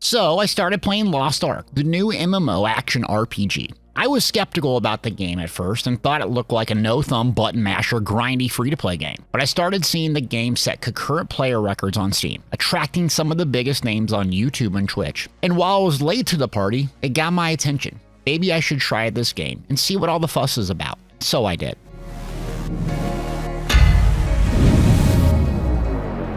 So I started playing Lost Ark, the new MMO action RPG. I was skeptical about the game at first and thought it looked like a no-thumb button masher grindy free-to-play game. But I started seeing the game set concurrent player records on Steam, attracting some of the biggest names on YouTube and Twitch. And while I was late to the party, it got my attention. Maybe I should try this game and see what all the fuss is about. So I did.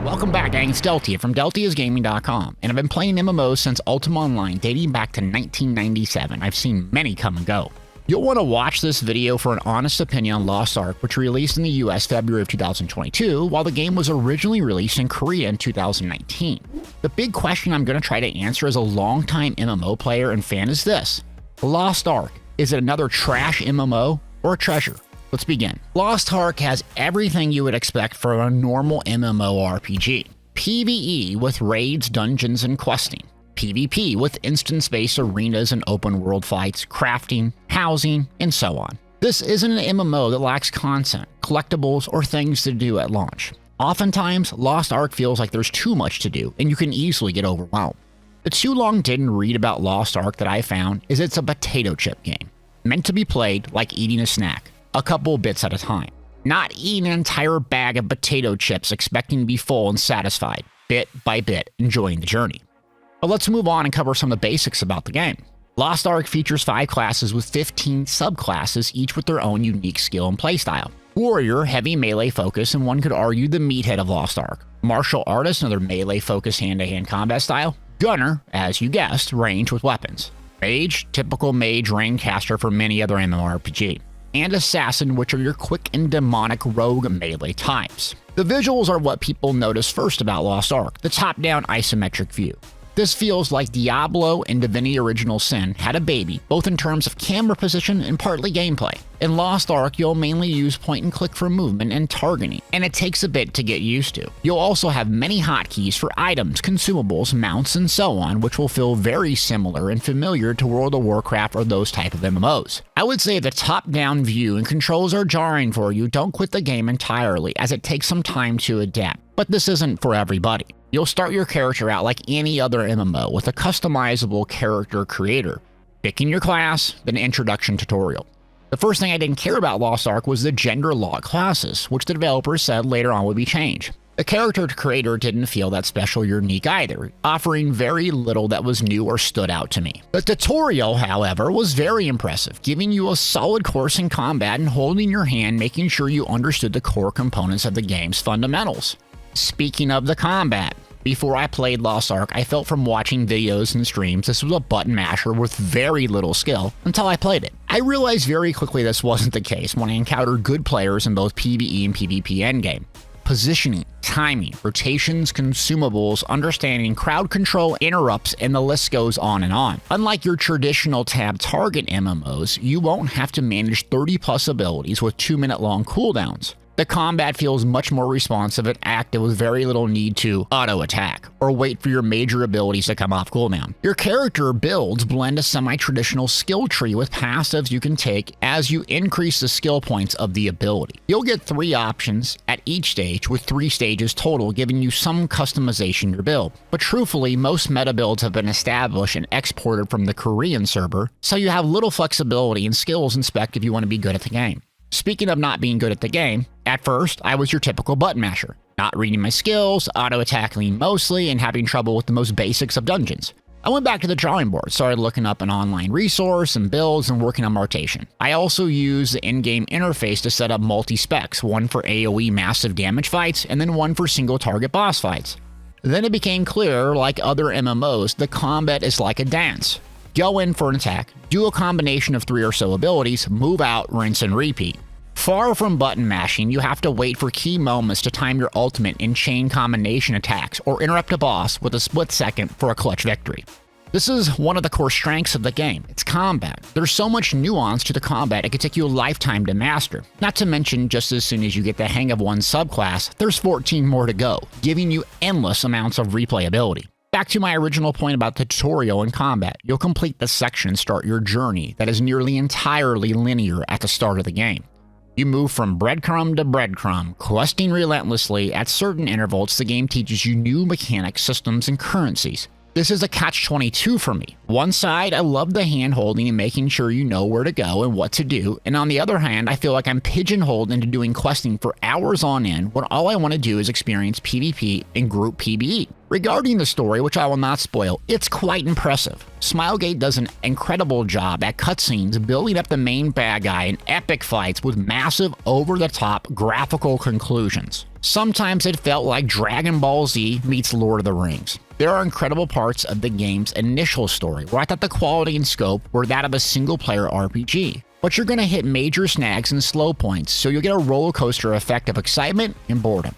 Welcome back, gang. It's Deltia from Deltiasgaming.com, and I've been playing MMOs since Ultima Online dating back to 1997. I've seen many come and go. You'll want to watch this video for an honest opinion on Lost Ark, which released in the US February of 2022, while the game was originally released in Korea in 2019. The big question I'm going to try to answer as a longtime MMO player and fan is this: Lost Ark, is it another trash MMO or a treasure? Let's begin. Lost Ark has everything you would expect from a normal MMORPG. PvE with raids, dungeons, and questing. PvP with instance-based arenas and open-world fights, crafting, housing, and so on. This isn't an MMO that lacks content, collectibles, or things to do at launch. Oftentimes, Lost Ark feels like there's too much to do, and you can easily get overwhelmed. The too long didn't read about Lost Ark that I found is it's a potato chip game, meant to be played like eating a snack, a couple bits at a time. Not eating an entire bag of potato chips expecting to be full and satisfied, bit by bit, enjoying the journey. But let's move on and cover some of the basics about the game. Lost Ark features 5 classes with 15 subclasses, each with their own unique skill and playstyle. Warrior, heavy melee focus, and one could argue the meathead of Lost Ark. Martial artist, another melee focused hand-to-hand combat style. Gunner, as you guessed, range with weapons. Mage, typical mage range caster for many other MMORPG. And assassin, which are your quick and demonic rogue melee types. The visuals are what people notice first about Lost Ark, the top-down isometric view. This feels like Diablo and Divinity Original Sin had a baby, both in terms of camera position and partly gameplay. In Lost Ark, you'll mainly use point and click for movement and targeting, and it takes a bit to get used to. You'll also have many hotkeys for items, consumables, mounts, and so on, which will feel very similar and familiar to World of Warcraft or those type of MMOs. I would say the top-down view and controls are jarring for you. Don't quit the game entirely, as it takes some time to adapt. But this isn't for everybody. You'll start your character out like any other MMO with a customizable character creator, picking your class, then introduction tutorial. The first thing I didn't care about Lost Ark was the gender lock classes, which the developers said later on would be changed. The character creator didn't feel that special or unique either, offering very little that was new or stood out to me. The tutorial, however, was very impressive, giving you a solid course in combat and holding your hand, making sure you understood the core components of the game's fundamentals. Speaking of the combat, before I played Lost Ark, I felt from watching videos and streams this was a button masher with very little skill until I played it. I realized very quickly this wasn't the case when I encountered good players in both PvE and PvP endgame. Positioning, timing, rotations, consumables, understanding, crowd control, interrupts, and the list goes on and on. Unlike your traditional tab target MMOs, you won't have to manage 30+ abilities with 2-minute long cooldowns. The combat feels much more responsive and active with very little need to auto-attack or wait for your major abilities to come off cooldown. Your character builds blend a semi-traditional skill tree with passives you can take as you increase the skill points of the ability. You'll get 3 options at each stage with 3 stages total, giving you some customization in your build. But truthfully, most meta builds have been established and exported from the Korean server, so you have little flexibility and skills and spec if you want to be good at the game. Speaking of not being good at the game, at first, I was your typical button masher, not reading my skills, auto-attacking mostly, and having trouble with the most basics of dungeons. I went back to the drawing board, started looking up an online resource and builds and working on rotation. I also used the in-game interface to set up multi-specs, one for AoE massive damage fights, and then one for single-target boss fights. Then it became clear, like other MMOs, the combat is like a dance. Go in for an attack, do a combination of 3 or so abilities, move out, rinse and repeat. Far from button mashing, you have to wait for key moments to time your ultimate in chain combination attacks or interrupt a boss with a split second for a clutch victory. This is one of the core strengths of the game, it's combat. There's so much nuance to the combat it could take you a lifetime to master. Not to mention, just as soon as you get the hang of one subclass, there's 14 more to go, giving you endless amounts of replayability. Back to my original point about the tutorial and combat, you'll complete the section and start your journey that is nearly entirely linear at the start of the game. You move from breadcrumb to breadcrumb, questing relentlessly. At certain intervals, the game teaches you new mechanics, systems, and currencies. This is a catch-22 for me. One side, I love the hand-holding and making sure you know where to go and what to do, and on the other hand, I feel like I'm pigeonholed into doing questing for hours on end when all I want to do is experience PvP and group PvE. Regarding the story, which I will not spoil, it's quite impressive. Smilegate does an incredible job at cutscenes building up the main bad guy in epic fights with massive, over-the-top graphical conclusions. Sometimes it felt like Dragon Ball Z meets Lord of the Rings. There are incredible parts of the game's initial story where I thought the quality and scope were that of a single-player RPG. But you're going to hit major snags and slow points, so you'll get a roller coaster effect of excitement and boredom.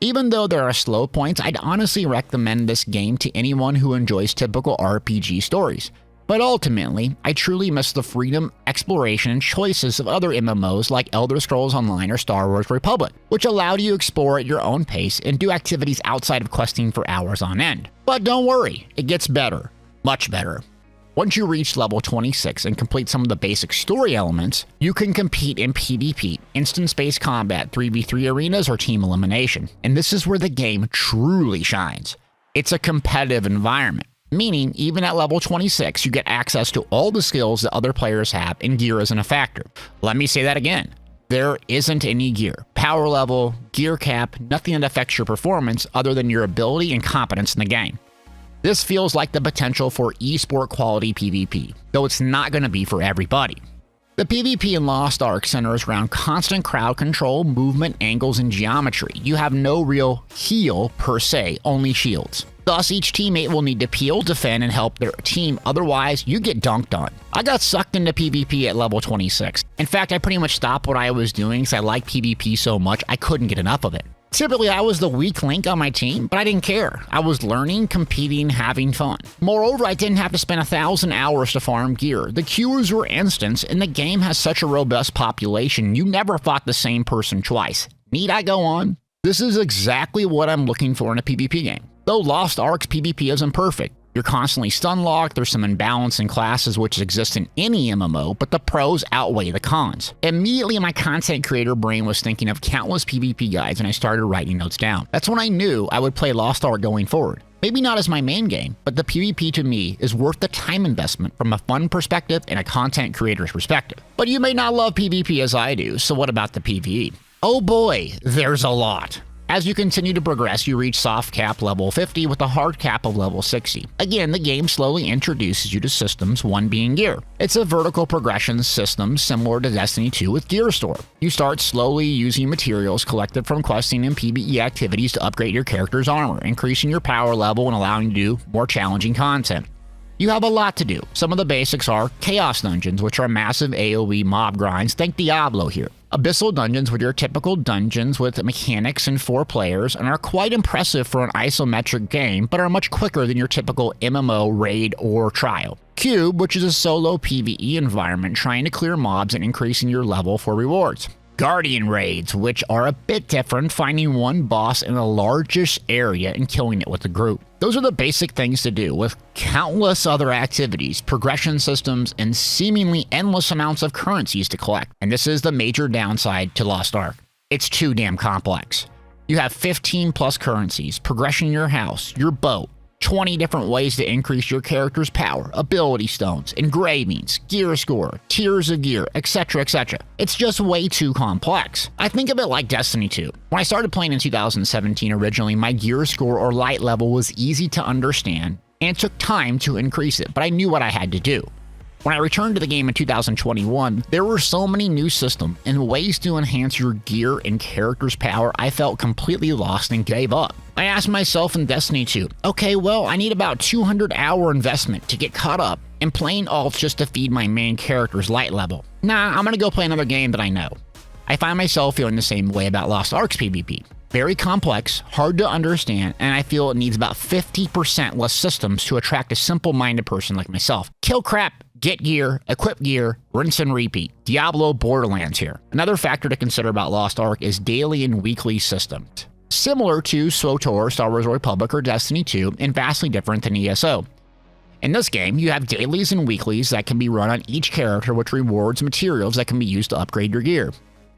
Even though there are slow points, I'd honestly recommend this game to anyone who enjoys typical RPG stories. But ultimately, I truly miss the freedom, exploration, and choices of other MMOs like Elder Scrolls Online or Star Wars Republic, which allowed you to explore at your own pace and do activities outside of questing for hours on end. But don't worry, it gets better. Much better. Once you reach level 26 and complete some of the basic story elements, you can compete in PvP, instance-based combat, 3v3 arenas, or team elimination. And this is where the game truly shines. It's a competitive environment, meaning even at level 26, you get access to all the skills that other players have, and gear isn't a factor. Let me say that again. There isn't any gear. Power level, gear cap, nothing that affects your performance other than your ability and competence in the game. This feels like the potential for esport quality PvP, though it's not going to be for everybody. The PvP in Lost Ark centers around constant crowd control, movement, angles, and geometry. You have no real heal per se, only shields. Thus, each teammate will need to peel, defend, and help their team, otherwise you get dunked on. I got sucked into PvP at level 26. In fact, I pretty much stopped what I was doing because I liked PvP so much I couldn't get enough of it. Typically, I was the weak link on my team, but I didn't care. I was learning, competing, having fun. Moreover, I didn't have to spend 1,000 hours to farm gear. The queues were instant, and the game has such a robust population, you never fought the same person twice. Need I go on? This is exactly what I'm looking for in a PvP game. Though Lost Ark's PvP isn't perfect. You're constantly stun locked, there's some imbalance in classes which exist in any MMO, but the pros outweigh the cons. Immediately my content creator brain was thinking of countless PvP guides and I started writing notes down. That's when I knew I would play Lost Ark going forward. Maybe not as my main game, but the PvP to me is worth the time investment from a fun perspective and a content creator's perspective. But you may not love PvP as I do, so what about the PvE? Oh boy, there's a lot. As you continue to progress, you reach soft cap level 50 with a hard cap of level 60. Again, the game slowly introduces you to systems, one being gear. It's a vertical progression system similar to Destiny 2 with Gear Store. You start slowly using materials collected from questing and PvE activities to upgrade your character's armor, increasing your power level and allowing you to do more challenging content. You have a lot to do. Some of the basics are Chaos Dungeons, which are massive AoE mob grinds, think Diablo here. Abyssal Dungeons, with your typical dungeons with mechanics and 4 players, and are quite impressive for an isometric game, but are much quicker than your typical MMO, raid, or trial. Cube, which is a solo PvE environment trying to clear mobs and increasing your level for rewards. Guardian raids, which are a bit different, finding one boss in the largest area and killing it with a group. Those are the basic things to do, with countless other activities, progression systems, and seemingly endless amounts of currencies to collect. And this is the major downside to Lost Ark. It's too damn complex. You have 15 plus currencies, progression in your house, your boat, 20 different ways to increase your character's power, ability stones, engravings, gear score, tiers of gear, etc, etc. It's just way too complex. I think of it like Destiny 2. When I started playing in 2017 originally, my gear score or light level was easy to understand and it took time to increase it, but I knew what I had to do. When I returned to the game in 2021, there were so many new systems and ways to enhance your gear and character's power, I felt completely lost and gave up. I asked myself in Destiny 2, okay, well, I need about 200-hour investment to get caught up, and playing alts just to feed my main character's light level. Nah, I'm gonna go play another game that I know. I find myself feeling the same way about Lost Ark's PvP. Very complex, hard to understand, and I feel it needs about 50% less systems to attract a simple-minded person like myself. Kill crap, get gear, equip gear, rinse and repeat. Diablo Borderlands here. Another factor to consider about Lost Ark is daily and weekly systems. Similar to SWTOR, Star Wars Republic, or Destiny 2, and vastly different than ESO. In this game, you have dailies and weeklies that can be run on each character, which rewards materials that can be used to upgrade your gear.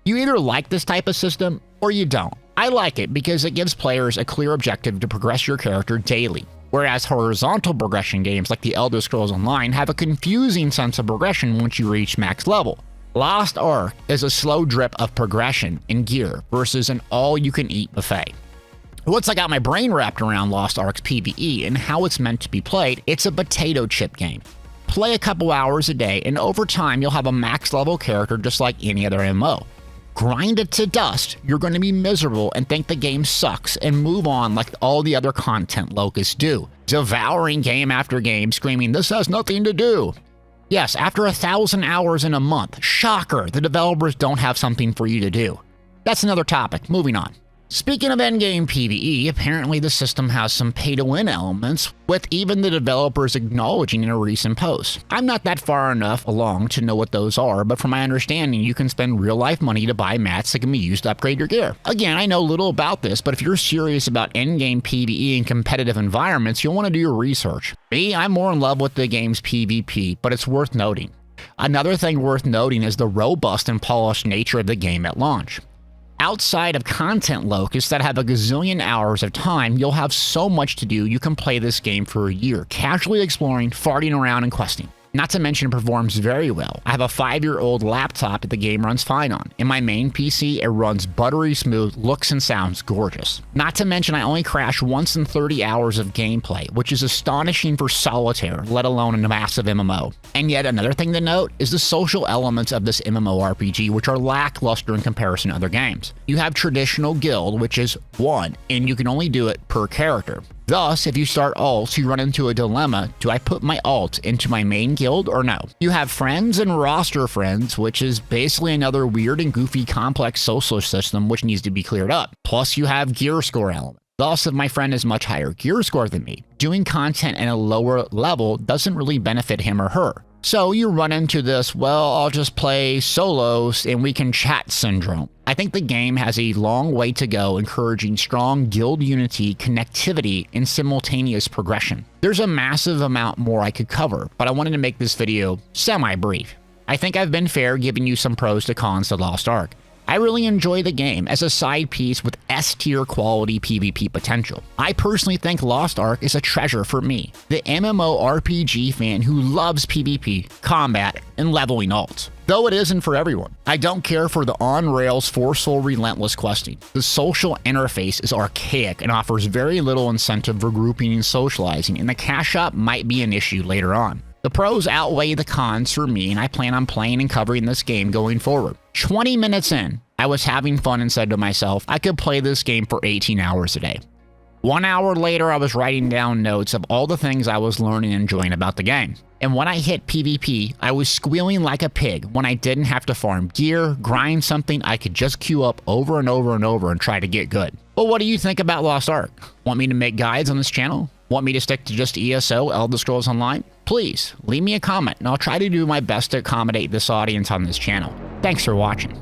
You either like this type of system, or you don't. I like it because it gives players a clear objective to progress your character daily. whereas horizontal progression games like the Elder Scrolls Online have a confusing sense of progression once you reach max level. Lost Ark is a slow drip of progression in gear versus an all-you-can-eat buffet. Once I got my brain wrapped around Lost Ark's PvE and how it's meant to be played, it's a potato chip game. Play a couple hours a day, and over time you'll have a max level character just like any other MMO. Grind it to dust, you're going to be miserable and think the game sucks and move on like all the other content locusts do, devouring game after game, screaming, "This has nothing to do." Yes, after 1,000 hours in a month, shocker, the developers don't have something for you to do. That's another topic, moving on. Speaking of endgame PvE, apparently the system has some pay-to-win elements, with even the developers acknowledging in a recent post. I'm not that far enough along to know what those are, but from my understanding, you can spend real-life money to buy mats that can be used to upgrade your gear. Again, I know little about this, but if you're serious about endgame PvE and competitive environments, you'll want to do your research. Me, I'm more in love with the game's PvP, but it's worth noting. Another thing worth noting is the robust and polished nature of the game at launch. Outside of content locusts that have a gazillion hours of time, you'll have so much to do you can play this game for a year, casually exploring, farting around, and questing. Not to mention it performs very well. I have a 5-year-old laptop that the game runs fine on. In my main PC, it runs buttery smooth, looks and sounds gorgeous. Not to mention I only crash once in 30 hours of gameplay, which is astonishing for solitaire, let alone a massive MMO. And yet another thing to note is the social elements of this MMORPG, which are lackluster in comparison to other games. You have traditional guild, which is 1, and you can only do it per character. Thus, if you start alts, you run into a dilemma: do I put my alt into my main guild or no? You have friends and roster friends, which is basically another weird and goofy complex social system which needs to be cleared up. Plus, you have gear score element. Thus, if my friend has much higher gear score than me, doing content at a lower level doesn't really benefit him or her. So you run into this, well, I'll just play solos and we can chat syndrome. I think the game has a long way to go encouraging strong guild unity, connectivity, and simultaneous progression. There's a massive amount more I could cover, but I wanted to make this video semi-brief. I think I've been fair giving you some pros to cons to Lost Ark. I really enjoy the game as a side piece with S-tier quality PvP potential. I personally think Lost Ark is a treasure for me, the MMORPG fan who loves PvP, combat, and leveling alts. Though it isn't for everyone. I don't care for the on-rails, forceful, relentless questing. The social interface is archaic and offers very little incentive for grouping and socializing, and the cash up might be an issue later on. The pros outweigh the cons for me, and I plan on playing and covering this game going forward. 20 minutes in, I was having fun and said to myself, I could play this game for 18 hours a day. 1 hour later, I was writing down notes of all the things I was learning and enjoying about the game. And when I hit PvP, I was squealing like a pig when I didn't have to farm gear, grind something I could just queue up over and over and over and try to get good. But what do you think about Lost Ark? Want me to make guides on this channel? Want me to stick to just ESO, Elder Scrolls Online? Please, leave me a comment and I'll try to do my best to accommodate this audience on this channel. Thanks for watching.